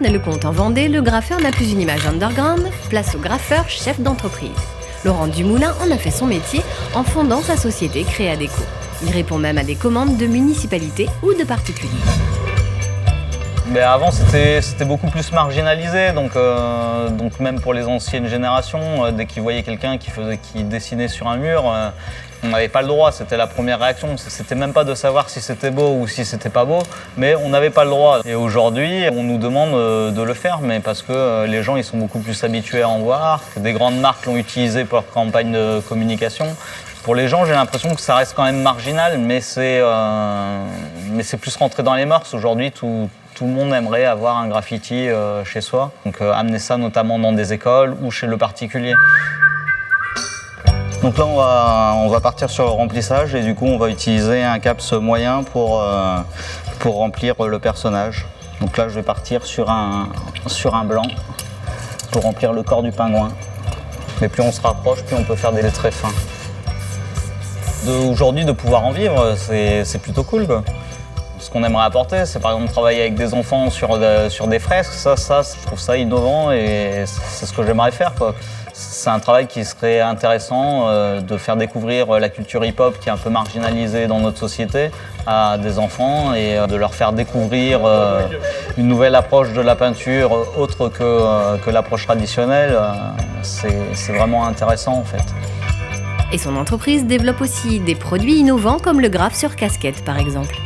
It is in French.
le compte en Vendée, le graffeur n'a plus une image underground, place au graffeur chef d'entreprise. Laurent Dumoulin en a fait son métier en fondant sa société Créadeco. Il répond même à des commandes de municipalités ou de particuliers. Mais avant, c'était beaucoup plus marginalisé, donc même pour les anciennes générations, dès qu'ils voyaient quelqu'un qui dessinait sur un mur, on n'avait pas le droit, c'était la première réaction. C'était même pas de savoir si c'était beau ou si c'était pas beau, mais on n'avait pas le droit. Et aujourd'hui, on nous demande de le faire, mais parce que les gens ils sont beaucoup plus habitués à en voir, que des grandes marques l'ont utilisé pour leur campagne de communication. Pour les gens, j'ai l'impression que ça reste quand même marginal, mais c'est plus rentré dans les mœurs. Aujourd'hui, tout le monde aimerait avoir un graffiti chez soi. Donc amener ça notamment dans des écoles ou chez le particulier. Donc là, on va partir sur le remplissage et du coup, on va utiliser un caps moyen pour remplir le personnage. Donc là, je vais partir sur un blanc pour remplir le corps du pingouin. Mais plus on se rapproche, plus on peut faire des traits très fins. Aujourd'hui, de pouvoir en vivre, c'est plutôt cool, quoi. Ce qu'on aimerait apporter, c'est par exemple travailler avec des enfants sur des fresques. Ça, je trouve ça innovant et c'est ce que j'aimerais faire, quoi. C'est un travail qui serait intéressant de faire découvrir la culture hip-hop qui est un peu marginalisée dans notre société à des enfants et de leur faire découvrir une nouvelle approche de la peinture autre que l'approche traditionnelle. C'est vraiment intéressant en fait. Et son entreprise développe aussi des produits innovants comme le graphe sur casquette par exemple.